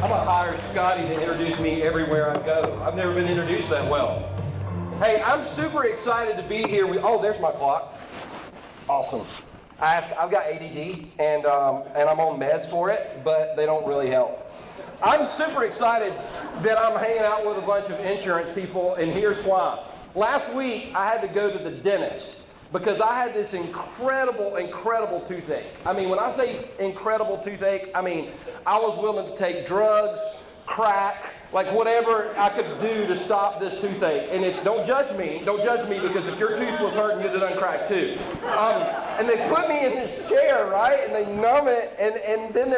I'm gonna hire Scotty to introduce me everywhere I go. I've never been introduced that well. Hey, I'm super excited to be here. Oh, there's my clock. Awesome. I've got ADD, and I'm on meds for it, but they don't really help. I'm super excited that I'm hanging out with a bunch of insurance people, and here's why. Last week, I had to go to the dentist because I had this incredible toothache. I mean, when I say incredible toothache, I mean, I was willing to take drugs, crack, like whatever I could do to stop this toothache. And don't judge me because if your tooth was hurting, you'd have done crack too. And they put me in this chair, right? And they numb it, and then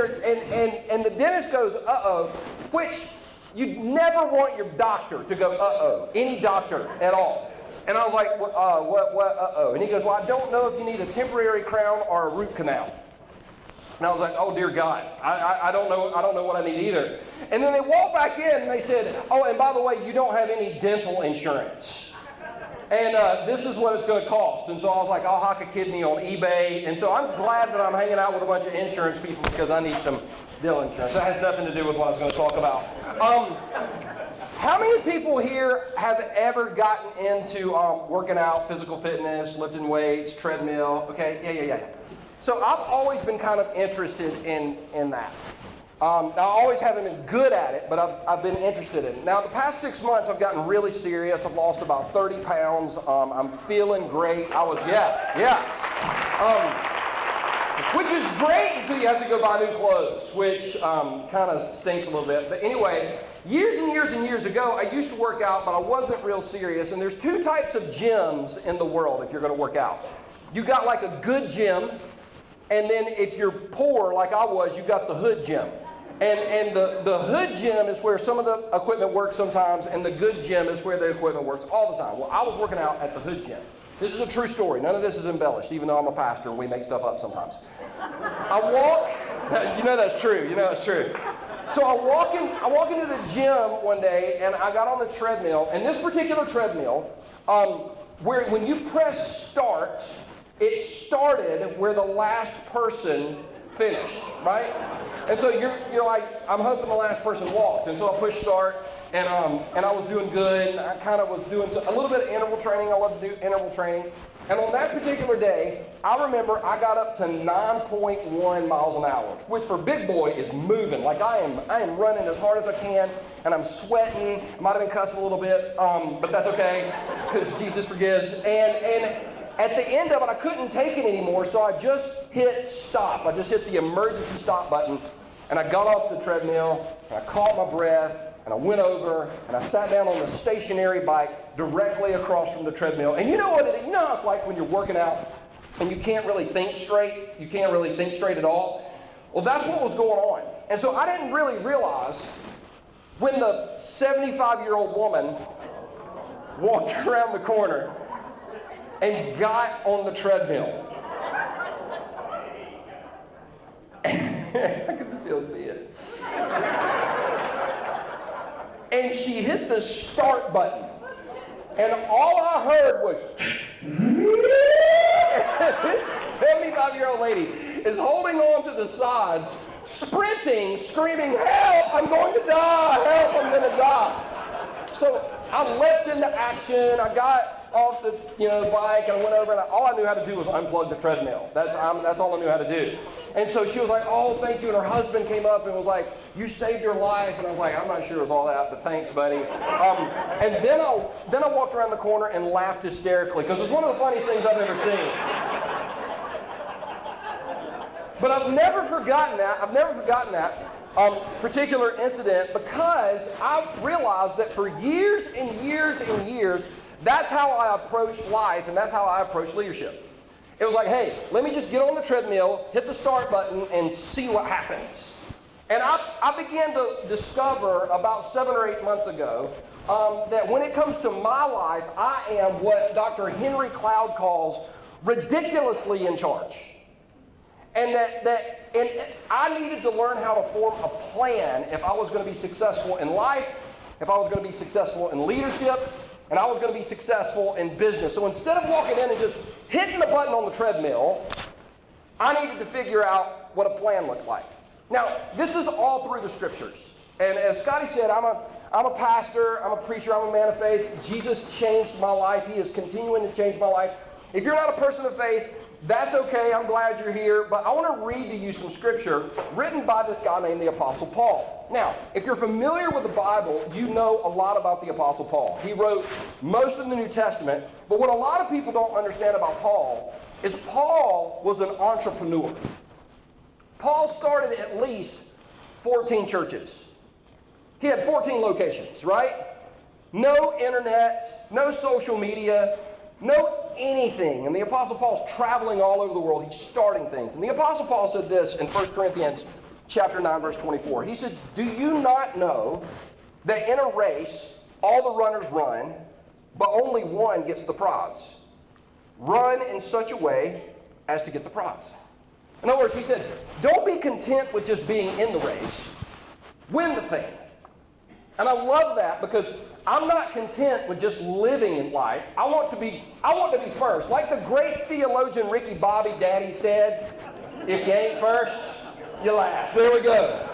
and the dentist goes, uh-oh, which you'd never want your doctor to go, uh-oh, any doctor at all. And I was like, what, uh-oh? And he goes, well, I don't know if you need a temporary crown or a root canal. And I was like, oh, dear God, I don't know what I need either. And then they walked back in and they said, oh, and by the way, you don't have any dental insurance. And this is what it's going to cost. And so I was like, I'll hock a kidney on eBay. And so I'm glad that I'm hanging out with a bunch of insurance people because I need some dental insurance. That has nothing to do with what I was going to talk about. How many people here have ever gotten into working out, physical fitness, lifting weights, treadmill? Okay, yeah. So I've always been kind of interested in that. I always haven't been good at it, but I've been interested in it. Now, the past 6 months, I've gotten really serious. I've lost about 30 pounds. I'm feeling great. Which is great until you have to go buy new clothes, which kind of stinks a little bit. But anyway, years and years ago, I used to work out, but I wasn't real serious. And there's two types of gyms in the world if you're going to work out. You got like a good gym, and then if you're poor like I was, you got the hood gym. And the hood gym is where some of the equipment works sometimes, and the good gym is where the equipment works all the time. Well, I was working out at the hood gym. This is a true story. None of this is embellished, even though I'm a pastor and we make stuff up sometimes. I walk, you know that's true. So I walk into the gym one day, and I got on the treadmill, and this particular treadmill, where when you press start, it started where the last person finished, right? And so you're like, I'm hoping the last person walked, and so I pushed start, and I was doing good. I kind of was doing a little bit of interval training. I love to do interval training. And on that particular day, I remember I got up to 9.1 miles an hour, which for big boy is moving. Like I am running as hard as I can, and I'm sweating. I might have been cussing a little bit, but that's okay, because Jesus forgives. And at the end of it, I couldn't take it anymore, so I just hit stop. I just hit the emergency stop button, and I got off the treadmill, and I caught my breath, and I went over, and I sat down on the stationary bike directly across from the treadmill. And you know what you know how it's like when you're working out, and you can't really think straight? You can't really think straight at all? Well, that's what was going on. And so I didn't really realize when the 75-year-old woman walked around the corner and got on the treadmill. I can still see it. And she hit the start button. And all I heard was, this 75-year-old lady is holding on to the sides, sprinting, screaming, help, I'm going to die, help, I'm going to die. So I leapt into action. I got off the bike, and I went over, and all I knew how to do was unplug the treadmill. That's all I knew how to do. And so she was like, oh, thank you. And her husband came up and was like, you saved your life. And I was like, I'm not sure it was all that, but thanks, buddy. And then I walked around the corner and laughed hysterically, because it was one of the funniest things I've ever seen. But I've never forgotten that particular incident, because I realized that for years and years, that's how I approached life, and that's how I approached leadership. It was like, hey, let me just get on the treadmill, hit the start button, and see what happens. And I began to discover about 7 or 8 months ago that when it comes to my life, I am what Dr. Henry Cloud calls ridiculously in charge. And and I needed to learn how to form a plan if I was going to be successful in life, if I was going to be successful in leadership, and I was going to be successful in business. So instead of walking in and just hitting the button on the treadmill, I needed to figure out what a plan looked like. Now, this is all through the scriptures. And as Scotty said, I'm a pastor, I'm a preacher, I'm a man of faith. Jesus changed my life. He is continuing to change my life. If you're not a person of faith, that's okay. I'm glad you're here. But I want to read to you some scripture written by this guy named the Apostle Paul. Now, if you're familiar with the Bible, you know a lot about the Apostle Paul. He wrote most of the New Testament. But what a lot of people don't understand about Paul is Paul was an entrepreneur. Paul started at least 14 churches. He had 14 locations, right? No internet, no social media, no anything. And the Apostle Paul's traveling all over the world. He's starting things. And the Apostle Paul said this in 1 Corinthians chapter 9, verse 24. He said, "Do you not know that in a race all the runners run, but only one gets the prize? Run in such a way as to get the prize." In other words, he said, don't be content with just being in the race. Win the thing. And I love that because I'm not content with just living in life. I want to be first. Like the great theologian Ricky Bobby Daddy said, if you ain't first, you last. There we go.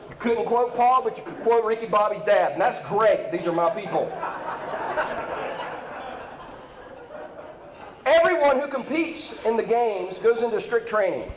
You couldn't quote Paul, but you could quote Ricky Bobby's dad. And that's great. These are my people. Everyone who competes in the games goes into strict training.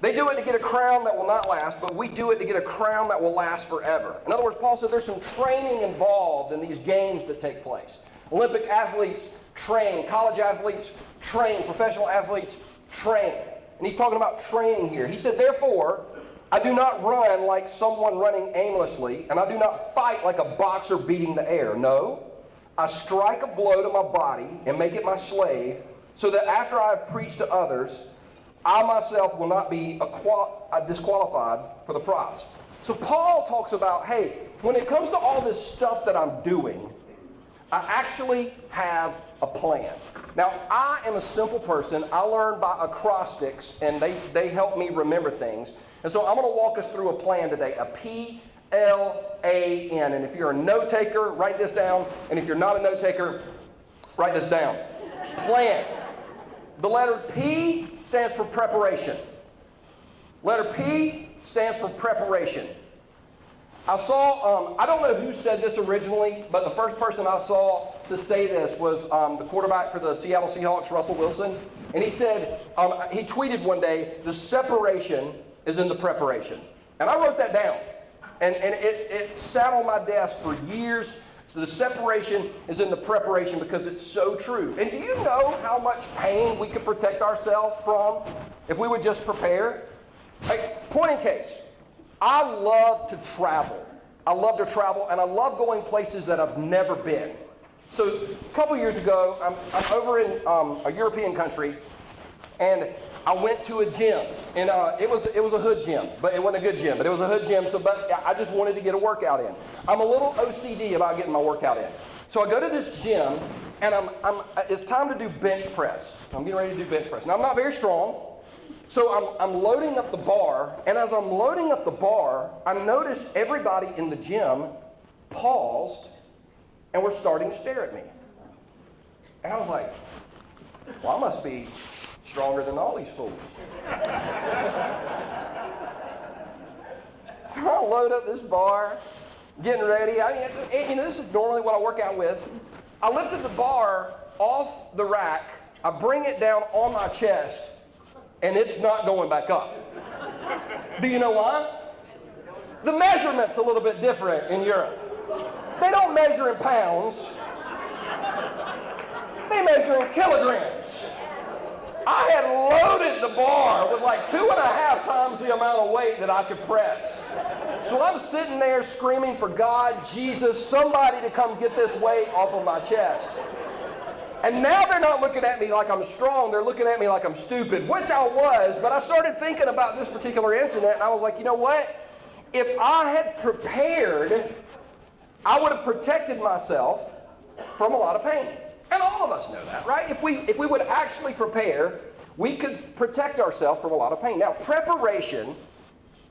They do it to get a crown that will not last, but we do it to get a crown that will last forever. In other words, Paul said there's some training involved in these games that take place. Olympic athletes train, college athletes train, professional athletes train. And he's talking about training here. He said, therefore, I do not run like someone running aimlessly, and I do not fight like a boxer beating the air. No, I strike a blow to my body and make it my slave, so that after I have preached to others, I myself will not be disqualified for the prize. So Paul talks about, hey, when it comes to all this stuff that I'm doing, I actually have a plan. Now, I am a simple person. I learned by acrostics, and they help me remember things. And so I'm going to walk us through a plan today, a P-L-A-N. And if you're a note taker, write this down. And if you're not a note taker, write this down. Plan. The letter P stands for preparation. Letter P stands for preparation. I saw, I don't know who said this originally, but the first person I saw to say this was the quarterback for the Seattle Seahawks, Russell Wilson. And he said, he tweeted one day, the separation is in the preparation. And I wrote that down. And it sat on my desk for years. So the separation is in the preparation because it's so true. And do you know how much pain we could protect ourselves from if we would just prepare? Like, point in case, I love to travel. I love to travel, and I love going places that I've never been. So a couple years ago, I'm over in a European country, and I went to a gym, and it was a hood gym, but it wasn't a good gym, but it was a hood gym, but I just wanted to get a workout in. I'm a little OCD about getting my workout in. So I go to this gym, and it's time to do bench press. I'm getting ready to do bench press. Now, I'm not very strong, so I'm loading up the bar, and as I'm loading up the bar, I noticed everybody in the gym paused and were starting to stare at me. And I was like, well, I must be stronger than all these fools. So I load up this bar, getting ready. This is normally what I work out with. I lifted the bar off the rack, I bring it down on my chest, and it's not going back up. Do you know why? The measurement's a little bit different in Europe. They don't measure in pounds. They measure in kilograms. I had loaded the bar with like 2.5 times the amount of weight that I could press. So I'm sitting there screaming for God, Jesus, somebody to come get this weight off of my chest. And now they're not looking at me like I'm strong, they're looking at me like I'm stupid, which I was, but I started thinking about this particular incident, and I was like, you know what? If I had prepared, I would have protected myself from a lot of pain. And all of us know that, right? If we would actually prepare, we could protect ourselves from a lot of pain. Now, preparation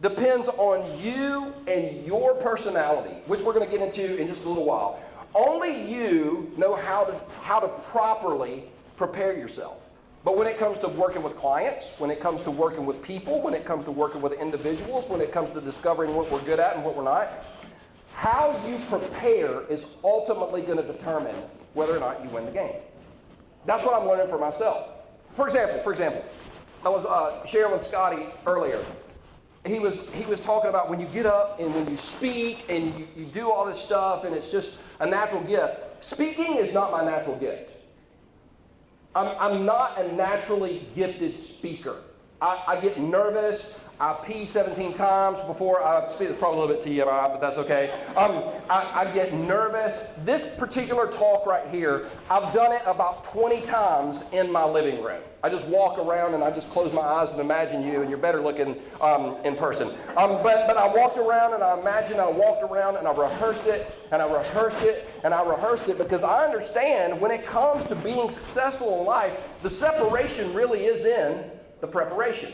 depends on you and your personality, which we're going to get into in just a little while. Only you know how to properly prepare yourself. But when it comes to working with clients, when it comes to working with people, when it comes to working with individuals, when it comes to discovering what we're good at and what we're not, how you prepare is ultimately going to determine whether or not you win the game. That's what I'm learning for myself. For example, I was sharing with Scotty earlier. He was talking about when you get up and when you speak and you do all this stuff and it's just a natural gift. Speaking is not my natural gift. I'm not a naturally gifted speaker. I get nervous. I pee 17 times before I speak. It's probably a little bit TMI, but that's okay. I get nervous. This particular talk right here, I've done it about 20 times in my living room. I just walk around and I just close my eyes and imagine you, and you're better looking in person. But I walked around and I imagined I walked around and I rehearsed it and I rehearsed it and I rehearsed it because I understand when it comes to being successful in life, the separation really is in the preparation.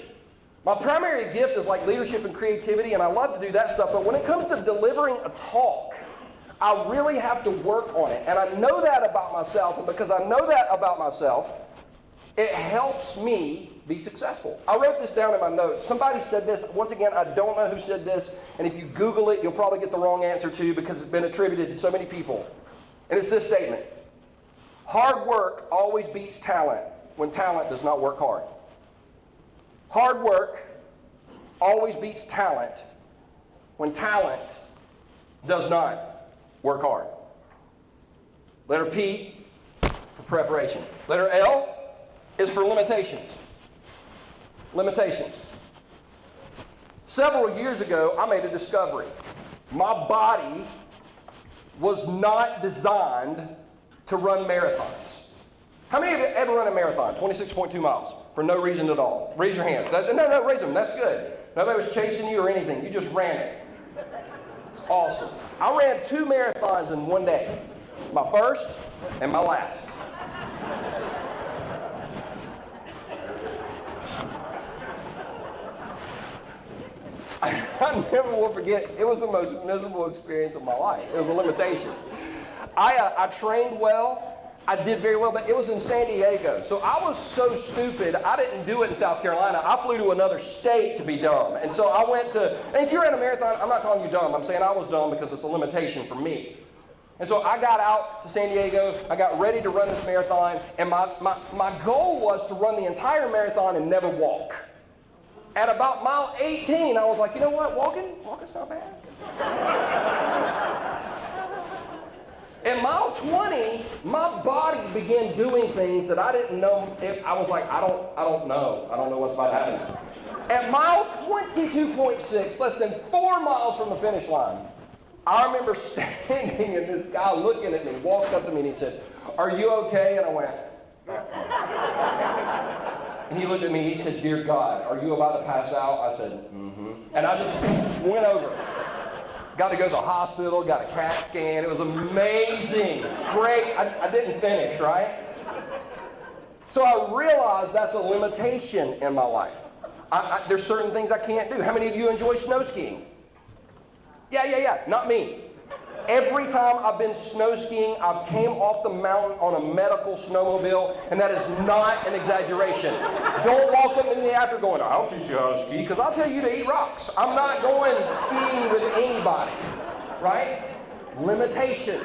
My primary gift is like leadership and creativity, and I love to do that stuff, but when it comes to delivering a talk, I really have to work on it. And I know that about myself, and because I know that about myself, it helps me be successful. I wrote this down in my notes. Somebody said this. Once again, I don't know who said this, and if you Google it, you'll probably get the wrong answer too because it's been attributed to so many people. And it's this statement: hard work always beats talent when talent does not work hard. Hard work always beats talent when talent does not work hard. Letter P for preparation. Letter L is for limitations. Limitations. Several years ago, I made a discovery. My body was not designed to run marathons. How many of you ever run a marathon? 26.2 miles. For no reason at all. Raise your hands. No, raise them. That's good. Nobody was chasing you or anything. You just ran it. It's awesome. I ran 2 marathons in one day. My first and my last. I never will forget. It was the most miserable experience of my life. It was a limitation. I trained well. I did very well, but it was in San Diego. So I was so stupid, I didn't do it in South Carolina. I flew to another state to be dumb. And so I went to, and if you're in a marathon, I'm not calling you dumb. I'm saying I was dumb because it's a limitation for me. And so I got out to San Diego. I got ready to run this marathon. And my goal was to run the entire marathon and never walk. At about mile 18, I was like, you know what, walking's not bad. At mile 20, my body began doing things that I didn't know. I was like, I don't know. I don't know what's about to happen. At mile 22.6, less than 4 miles from the finish line, I remember standing and this guy looking at me, walked up to me and he said, "Are you okay?" And I went, and he looked at me and he said, "Dear God, are you about to pass out?" I said, "Mm-hmm." And I just went over. Got to go to the hospital, got a CAT scan. It was amazing. Great. I didn't finish, right? So I realized that's a limitation in my life. There's certain things I can't do. How many of you enjoy snow skiing? Yeah. Not me. Every time I've been snow skiing, I've came off the mountain on a medical snowmobile, and that is not an exaggeration. Don't walk up to me after going, "I'll teach you how to ski," because I'll tell you to eat rocks. I'm not going skiing with anybody, right? Limitations.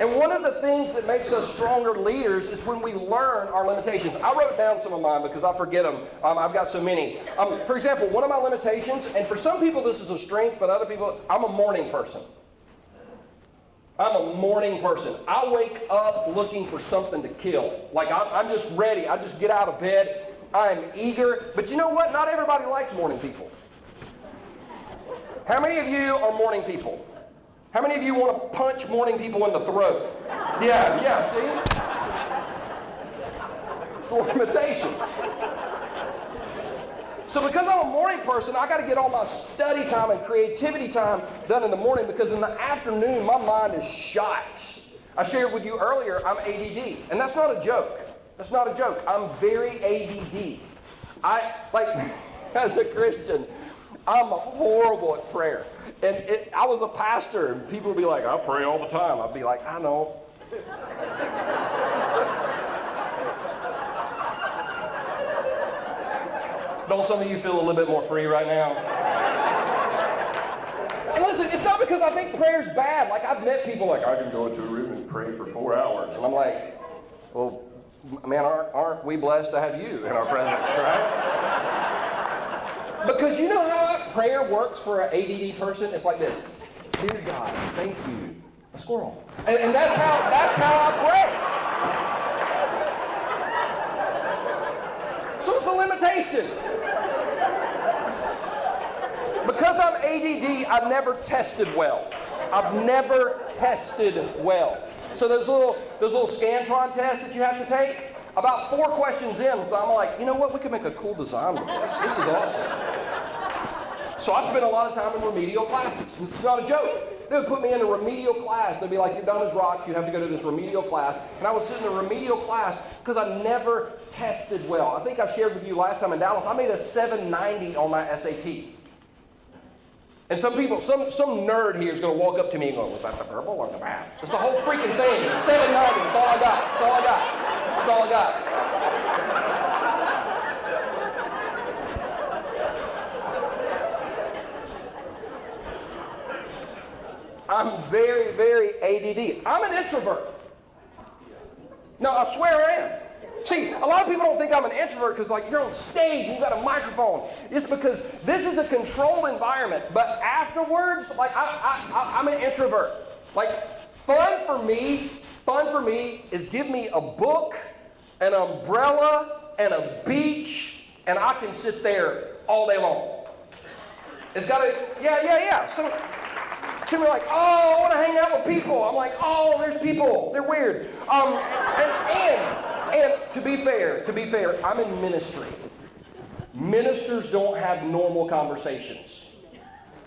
And one of the things that makes us stronger leaders is when we learn our limitations. I wrote down some of mine because I forget them. I've got so many. For example, one of my limitations, and for some people this is a strength, but other people, I'm a morning person. I'm a morning person. I wake up looking for something to kill. Like I'm just ready. I just get out of bed. I'm eager. But you know what? Not everybody likes morning people. How many of you are morning people? How many of you want to punch morning people in the throat? Yeah, see? It's a limitation. So because I'm a morning person, I got to get all my study time and creativity time done in the morning because in the afternoon, my mind is shot. I shared with you earlier, I'm ADD. And that's not a joke. That's not a joke. I'm very ADD. As a Christian, I'm horrible at prayer. And I was a pastor, and people would be like, "I pray all the time." I'd be like, "I know." Don't some of you feel a little bit more free right now? And listen, it's not because I think prayer's bad. Like, I've met people like, I can go into a room and pray for 4 hours. And I'm like, well, man, aren't we blessed to have you in our presence, right? Because you know how prayer works for an ADD person? It's like this. Dear God, thank you. A squirrel. And that's how I pray. So it's a limitation. Because I'm ADD, I've never tested well. I've never tested well. So those little Scantron tests that you have to take, about 4 questions in, so I'm like, you know what, we could make a cool design with this. This is awesome. So I spent a lot of time in remedial classes. It's not a joke. They would put me in a remedial class. They'd be like, you're dumb as rocks, you have to go to this remedial class. And I would sit in a remedial class because I never tested well. I think I shared with you last time in Dallas, I made a 790 on my SAT. And some people, some nerd here is going to walk up to me and go, was that the purple or the math? It's the whole freaking thing. It's 790. That's all I got. That's all I got. That's all I got. I'm very, very ADD. I'm an introvert. No, I swear I am. See, a lot of people don't think I'm an introvert because, like, you're on stage and you've got a microphone. It's because this is a controlled environment. But afterwards, like, I'm an introvert. Like, fun for me is give me a book, an umbrella, and a beach, and I can sit there all day long. It's got to, yeah. So we're like, oh, I want to hang out with people. I'm like, oh, there's people. They're weird. And to be fair, I'm in ministry. Ministers don't have normal conversations.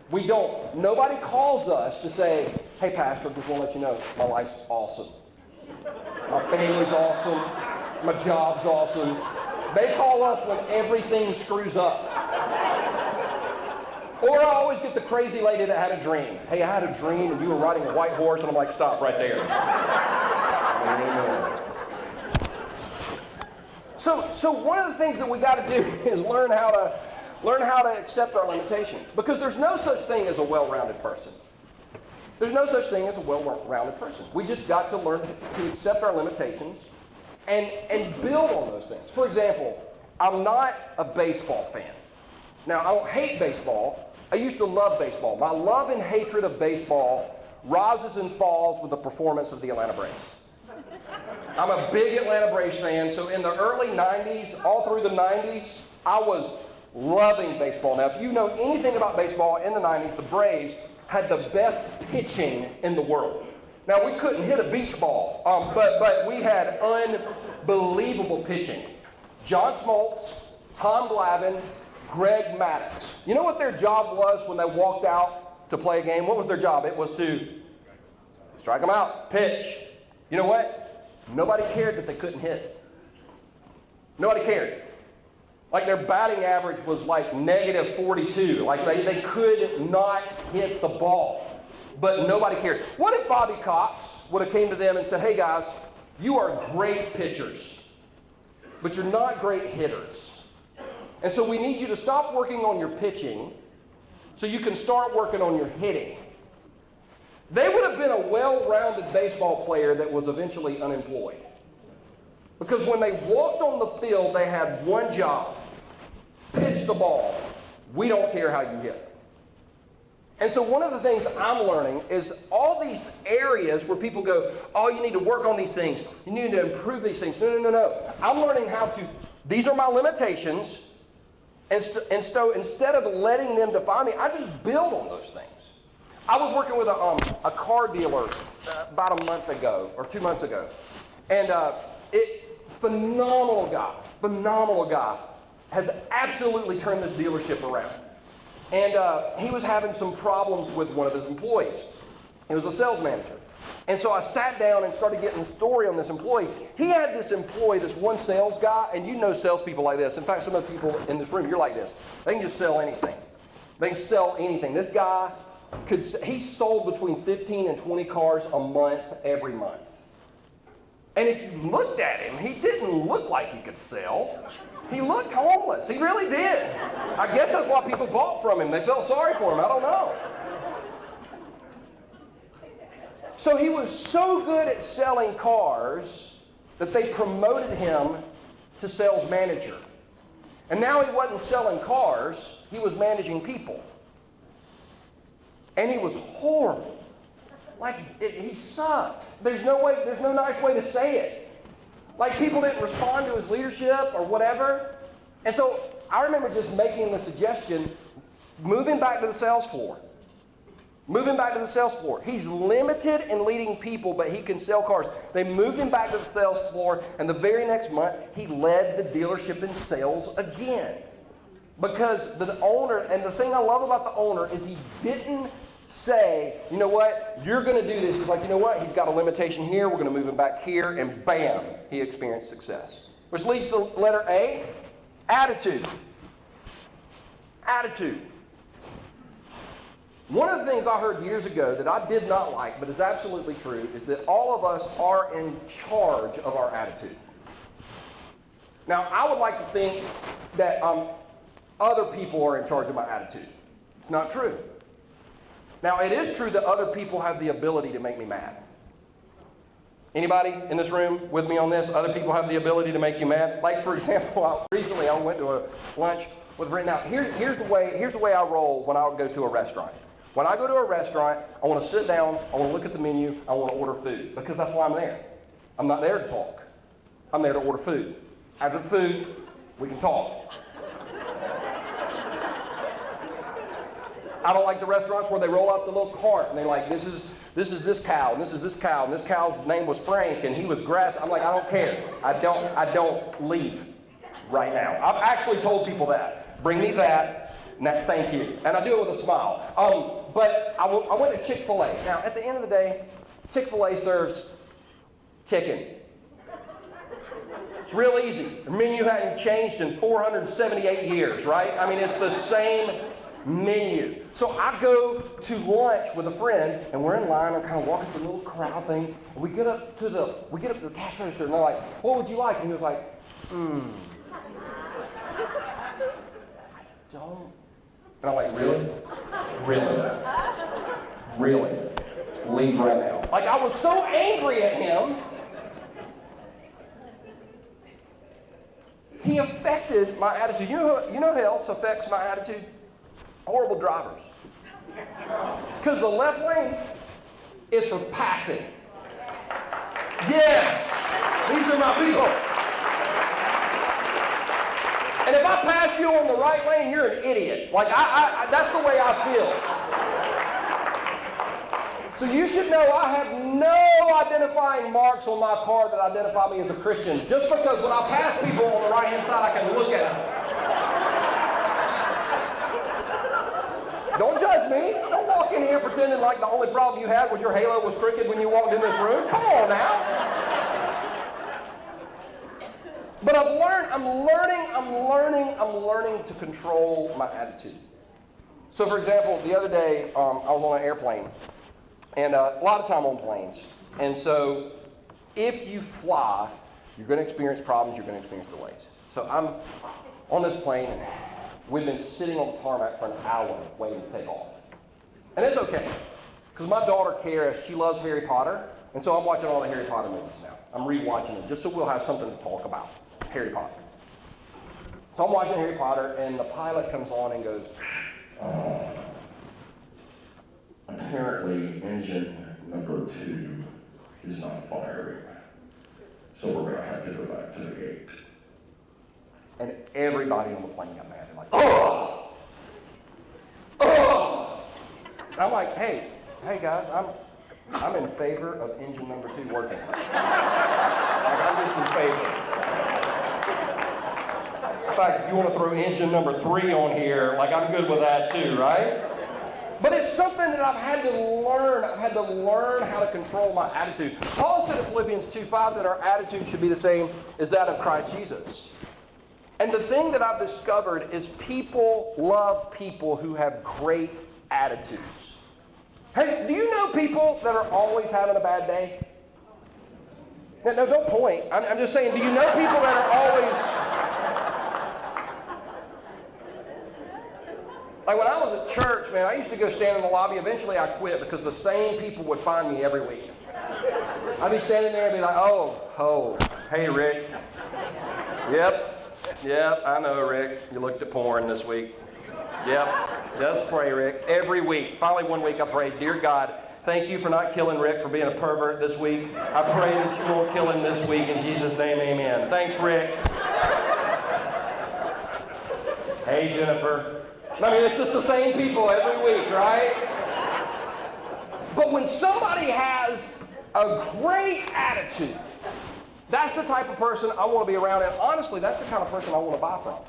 We don't. Nobody calls us to say, hey, pastor, just want to let you know, my life's awesome. My family's awesome. My job's awesome. They call us when everything screws up. Or I always get the crazy lady that had a dream. Hey, I had a dream and you were riding a white horse, and I'm like, stop right there. So one of the things that we got to do is learn how to accept our limitations, because there's no such thing as a well-rounded person. There's no such thing as a well-rounded person. We just got to learn to accept our limitations and build on those things. For example, I'm not a baseball fan. Now, I don't hate baseball. I used to love baseball. My love and hatred of baseball rises and falls with the performance of the Atlanta Braves. I'm a big Atlanta Braves fan, so in the early 90s, all through the 90s, I was loving baseball. Now, if you know anything about baseball, in the 90s, the Braves had the best pitching in the world. Now, we couldn't hit a beach ball, but we had unbelievable pitching. John Smoltz, Tom Glavine, Greg Maddux. You know what their job was when they walked out to play a game? What was their job? It was to strike them out, pitch. You know what? Nobody cared that they couldn't hit. Nobody cared. Like, their batting average was like negative 42. Like, they could not hit the ball. But nobody cared. What if Bobby Cox would have came to them and said, hey guys, you are great pitchers, but you're not great hitters. And so we need you to stop working on your pitching so you can start working on your hitting. They would have been a well-rounded baseball player that was eventually unemployed. Because when they walked on the field, they had one job: pitch the ball. We don't care how you hit it. And so one of the things I'm learning is all these areas where people go, oh, you need to work on these things. You need to improve these things. No. I'm learning how to, these are my limitations. And instead of letting them define me, I just build on those things. I was working with a car dealer about a month ago, or 2 months ago. And phenomenal guy, has absolutely turned this dealership around. And he was having some problems with one of his employees. He was a sales manager. And so I sat down and started getting the story on this employee. He had this employee, this one sales guy, and you know salespeople like this. In fact, some of the people in this room, you're like this. They can just sell anything. They can sell anything. This guy he sold between 15 and 20 cars a month every month. And if you looked at him, he didn't look like he could sell. He looked homeless. He really did. I guess that's why people bought from him. They felt sorry for him. I don't know. So he was so good at selling cars that they promoted him to sales manager. And now he wasn't selling cars, he was managing people. And he was horrible. He sucked. There's no nice way to say it. Like, people didn't respond to his leadership or whatever. And so I remember just making the suggestion, moving back to the sales floor. Moving back to the sales floor. He's limited in leading people, but he can sell cars. They moved him back to the sales floor, and the very next month, he led the dealership in sales again. Because the owner, and the thing I love about the owner is he didn't say, you know what, you're going to do this. He's like, you know what, he's got a limitation here, we're going to move him back here, and bam, he experienced success. Which leads to letter A, attitude. Attitude. One of the things I heard years ago that I did not like, but is absolutely true, is that all of us are in charge of our attitude. Now, I would like to think that other people are in charge of my attitude. It's not true. Now, it is true that other people have the ability to make me mad. Anybody in this room with me on this? Other people have the ability to make you mad? Like, for example, recently I went to a lunch with Brent. Now, here's the way I roll when I go to a restaurant. When I go to a restaurant, I want to sit down, I want to look at the menu, I want to order food, because that's why I'm there. I'm not there to talk. I'm there to order food. After the food, we can talk. I don't like the restaurants where they roll out the little cart and they're like, this is this cow, and this is this cow, and this cow's name was Frank, and he was grass. I'm like, I don't care. I don't leave right now. I've actually told people that. Bring me that. Now, thank you. And I do it with a smile. But I went to Chick-fil-A. Now, at the end of the day, Chick-fil-A serves chicken. It's real easy. The menu hadn't changed in 478 years, right? I mean, it's the same menu. So I go to lunch with a friend, and we're in line. I'm kind of walking through the little corral thing. And we get up to the cash register, and they're like, "What would you like?" And he was like, "Don't." And I'm like, "Really? Really? Leave right now." Like, I was so angry at him. He affected my attitude. You know who else affects my attitude? Horrible drivers. Because the left lane is for passing. Yes! These are my people. And if I pass you on the right lane, you're an idiot. Like, that's the way I feel. So you should know I have no identifying marks on my car that identify me as a Christian. Just because when I pass people on the right-hand side, I can look at them. Don't judge me. Don't walk in here pretending like the only problem you had was your halo was crooked when you walked in this room. Come on now. But I'm learning to control my attitude. So, for example, the other day, I was on an airplane, and a lot of time on planes. And so, if you fly, you're going to experience problems, you're going to experience delays. So I'm on this plane, and we've been sitting on the tarmac for an hour waiting to take off. And it's okay, because my daughter, Kara, she loves Harry Potter, and so I'm watching all the Harry Potter movies now. I'm rewatching them, just so we'll have something to talk about, Harry Potter. So I'm watching Harry Potter, and the pilot comes on and goes, "Apparently, engine number 2 is not firing, so we're going to have to go back to the gate." And everybody on the plane got mad. They're like, "Oh! Oh!" And I'm like, hey guys, I'm in favor of engine number 2 working. Like, I'm just in favor. In fact, if you want to throw engine number 3 on here, like, I'm good with that too, right? But it's something that I've had to learn. I've had to learn how to control my attitude. Paul said in Philippians 2:5 that our attitude should be the same as that of Christ Jesus. And the thing that I've discovered is people love people who have great attitudes. Hey, do you know people that are always having a bad day? No, don't point. I'm just saying, do you know people that are always... Like when I was at church, man, I used to go stand in the lobby. Eventually I quit because the same people would find me every week. I'd be standing there and be like, oh, hey, Rick. Yep, I know, Rick. You looked at porn this week. Yep, just pray, Rick. Every week. Finally, one week I prayed, dear God, thank you for not killing Rick for being a pervert this week. I pray that you won't kill him this week. In Jesus' name, amen. Thanks, Rick. Hey, Jennifer. I mean, it's just the same people every week, right? But when somebody has a great attitude, that's the type of person I want to be around. And honestly, that's the kind of person I want to buy from.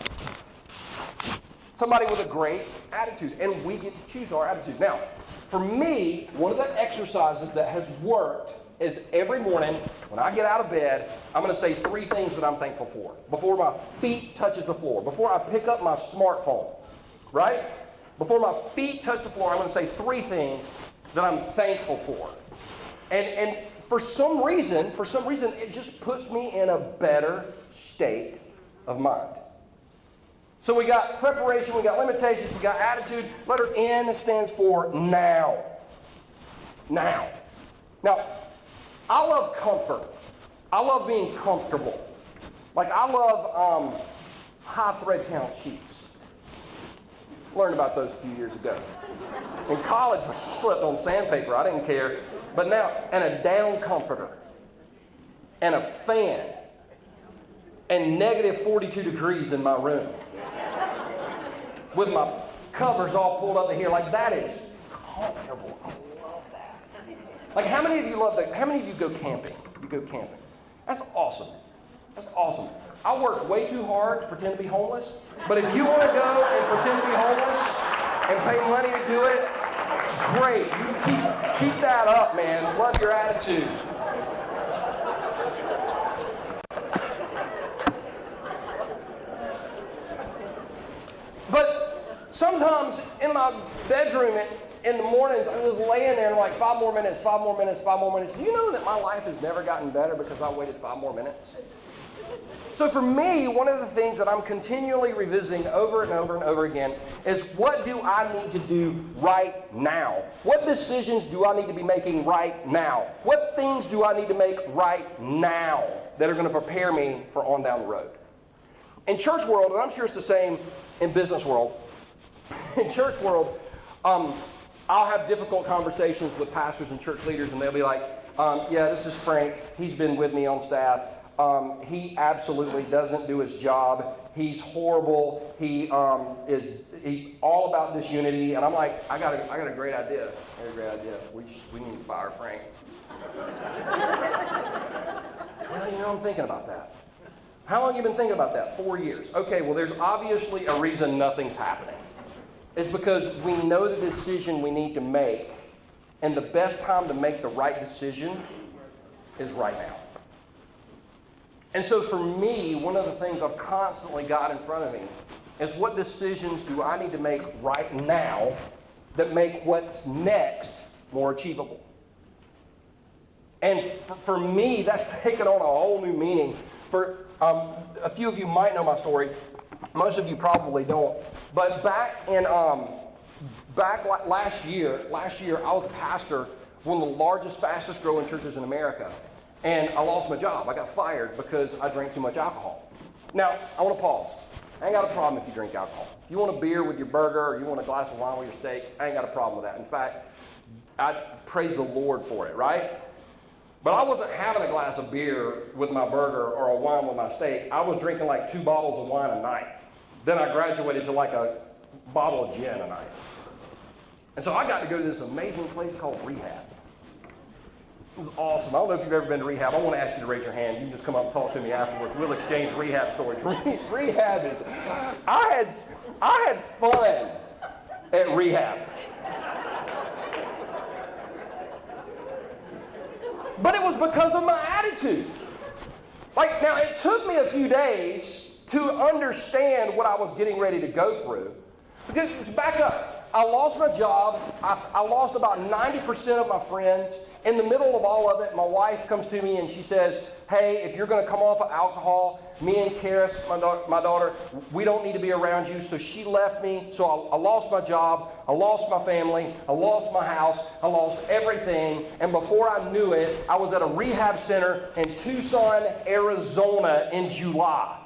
Somebody with a great attitude. And we get to choose our attitude. Now, for me, one of the exercises that has worked is every morning when I get out of bed, I'm going to say 3 things that I'm thankful for. Before my feet touches the floor. Before I pick up my smartphone. Right? Before my feet touch the floor, I'm going to say 3 things that I'm thankful for. And for some reason, it just puts me in a better state of mind. So we got preparation, we got limitations, we got attitude. Letter N stands for now. Now. Now, I love comfort. I love being comfortable. Like I love high thread count sheets. Learned about those a few years ago. In college, I slipped on sandpaper. I didn't care. But now, and a down comforter, and a fan, and negative 42 degrees in my room, with my covers all pulled up to here. Like, that is comfortable. I love that. Like, how many of you love that? How many of you go camping? You go camping. That's awesome. That's awesome. I work way too hard to pretend to be homeless, but if you want to go and pretend to be homeless and pay money to do it, it's great. You keep that up, man. Love your attitude. But sometimes in my bedroom in the mornings, I'm just laying there and like 5 more minutes, 5 more minutes, 5 more minutes. Do you know that my life has never gotten better because I waited 5 more minutes? So for me, one of the things that I'm continually revisiting over and over and over again is what do I need to do right now? What decisions do I need to be making right now? What things do I need to make right now that are going to prepare me for on down the road? In church world, and I'm sure it's the same in business world, in church world, I'll have difficult conversations with pastors and church leaders, and they'll be like, yeah, this is Frank. He's been with me on staff. He absolutely doesn't do his job. He's horrible. He is all about disunity. And I'm like, I got a great idea. I got a great idea. We need to fire Frank. Well, I'm thinking about that. How long have you been thinking about that? 4 years. Okay, well, there's obviously a reason nothing's happening. It's because we know the decision we need to make, and the best time to make the right decision is right now. And so for me, one of the things I've constantly got in front of me is what decisions do I need to make right now that make what's next more achievable? And for me, that's taken on a whole new meaning. For a few of you might know my story. Most of you probably don't. But back last year, I was a pastor, one of the largest, fastest growing churches in America. And I lost my job. I got fired because I drank too much alcohol. Now, I want to pause. I ain't got a problem if you drink alcohol. If you want a beer with your burger or you want a glass of wine with your steak, I ain't got a problem with that. In fact, I praise the Lord for it, right? But I wasn't having a glass of beer with my burger or a wine with my steak. I was drinking like 2 bottles of wine a night. Then I graduated to like a bottle of gin a night. And so I got to go to this amazing place called rehab. It was awesome. I don't know if you've ever been to rehab. I want to ask you to raise your hand. You can just come up and talk to me afterwards. We'll exchange rehab stories. Rehab is... I had fun at rehab. But it was because of my attitude. Like, now, it took me a few days to understand what I was getting ready to go through. Because, back up. I lost my job. I lost about 90% of my friends. In the middle of all of it, my wife comes to me and she says, hey, if you're going to come off of alcohol, me and Karis, my daughter, we don't need to be around you. So she left me. So I lost my job. I lost my family. I lost my house. I lost everything. And before I knew it, I was at a rehab center in Tucson, Arizona in July.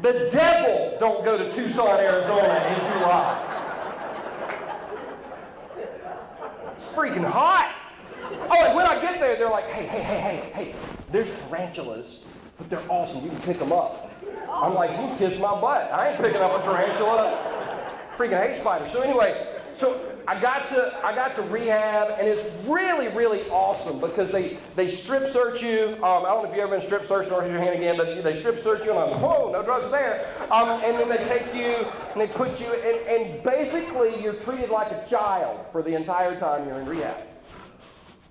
The devil don't go to Tucson, Arizona in July. It's freaking hot. Oh, and when I get there, they're like, hey, there's tarantulas, but they're awesome. You can pick them up. I'm like, you kiss my butt. I ain't picking up a tarantula. Freaking hate spiders. So anyway, I got to rehab, and it's really, really awesome because they strip search you. I don't know if you've ever been strip searched, or raise your hand again, but they strip search you, and I'm like, whoa, no drugs there. And then they take you, and they put you, and basically you're treated like a child for the entire time you're in rehab.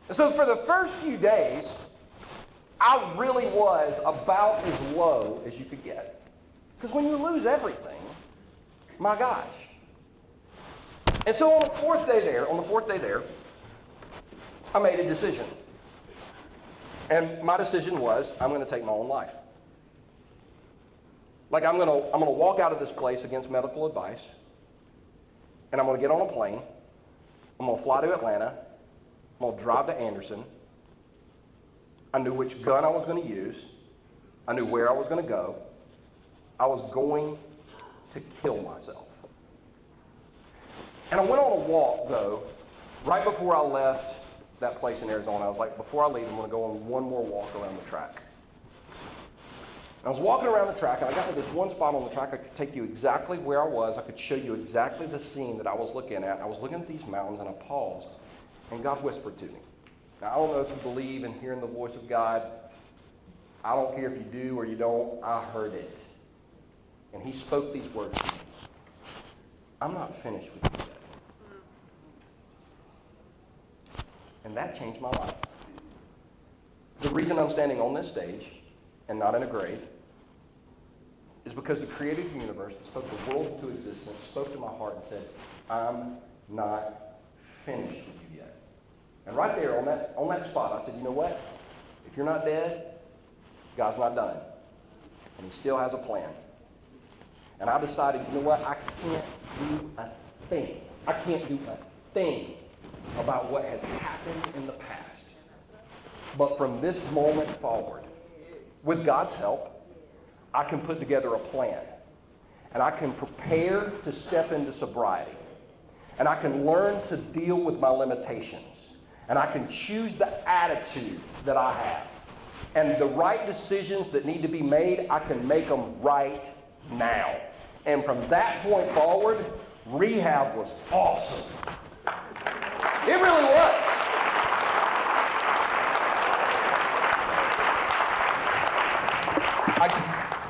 And so for the first few days, I really was about as low as you could get. Because when you lose everything, my gosh. And so on the fourth day there, I made a decision. And my decision was, I'm going to take my own life. Like I'm going to walk out of this place against medical advice, and I'm going to get on a plane. I'm going to fly to Atlanta. I'm going to drive to Anderson. I knew which gun I was going to use. I knew where I was going to go. I was going to kill myself. And I went on a walk, though, right before I left that place in Arizona. I was like, before I leave, I'm going to go on one more walk around the track. I was walking around the track, and I got to this one spot on the track. I could take you exactly where I was. I could show you exactly the scene that I was looking at. I was looking at these mountains, and I paused, and God whispered to me. Now, I don't know if you believe in hearing the voice of God. I don't care if you do or you don't. I heard it. And he spoke these words to me. I'm not finished with you yet. And that changed my life. The reason I'm standing on this stage and not in a grave is because the creator of the universe that spoke the world into existence spoke to my heart and said, I'm not finished with you yet. And right there on that spot, I said, you know what? If you're not dead, God's not done. And he still has a plan. And I decided, you know what? I can't do a thing. I can't do a thing about what has happened in the past. But from this moment forward, with God's help, I can put together a plan. And I can prepare to step into sobriety. And I can learn to deal with my limitations. And I can choose the attitude that I have. And the right decisions that need to be made, I can make them right now. And from that point forward, rehab was awesome. It really was.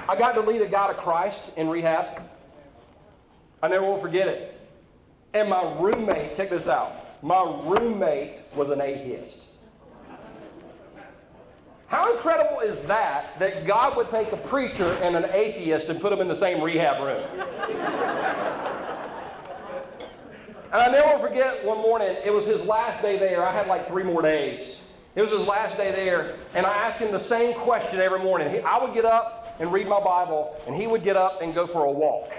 I got to lead a guy to Christ in rehab. I never will forget it. And my roommate, check this out, my roommate was an atheist. How incredible is that God would take a preacher and an atheist and put them in the same rehab room? And I never will forget one morning, it was his last day there. I had like 3 more days. It was his last day there, and I asked him the same question every morning. I would get up and read my Bible, and he would get up and go for a walk.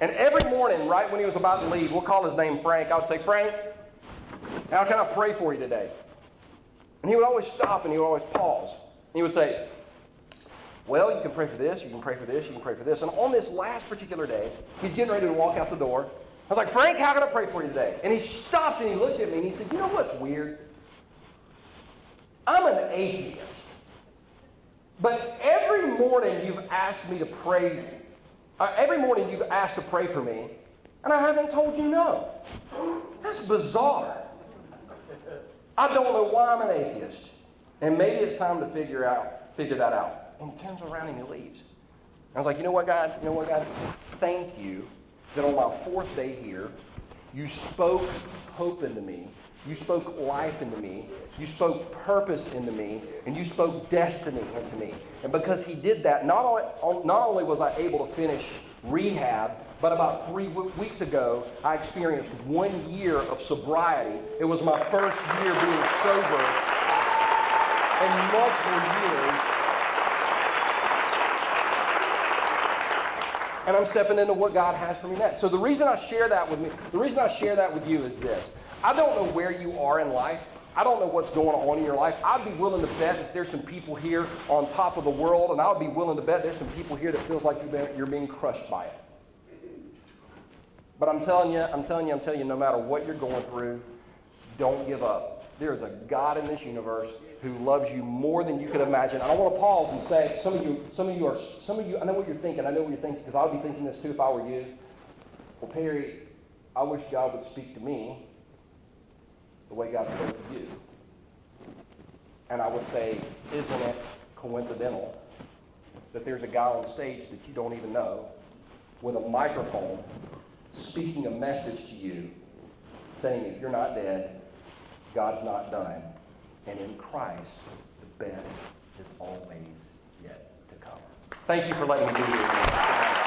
And every morning, right when he was about to leave, we'll call his name Frank, I would say, Frank, how can I pray for you today? And he would always stop and he would always pause. And he would say, well, you can pray for this, you can pray for this, you can pray for this. And on this last particular day, he's getting ready to walk out the door. I was like, Frank, how can I pray for you today? And he stopped and he looked at me and he said, you know what's weird? I'm an atheist. But every morning you've asked me to pray, every morning you've asked to pray for me, and I haven't told you no. That's bizarre. I don't know why I'm an atheist. And maybe it's time to figure that out. And he turns around and he leaves. I was like, you know what, God? Thank you that on my 4th day here, you spoke hope into me. You spoke life into me. You spoke purpose into me. And you spoke destiny into me. And because he did that, not only was I able to finish rehab, but about 3 weeks ago, I experienced 1 year of sobriety. It was my first year being sober in multiple years. And I'm stepping into what God has for me next. So the reason I share that with you is this. I don't know where you are in life. I don't know what's going on in your life. I'd be willing to bet that there's some people here on top of the world, and I would be willing to bet there's some people here that feels like you're being crushed by it. But I'm telling you, no matter what you're going through, don't give up. There is a God in this universe who loves you more than you could imagine. I want to pause and say, some of you, I know what you're thinking, because I would be thinking this too if I were you. Well, Perry, I wish God would speak to me the way God spoke to you. And I would say, isn't it coincidental that there's a guy on stage that you don't even know with a microphone speaking a message to you saying, if you're not dead, God's not done. And in Christ, the best is always yet to come. Thank you for letting me do this.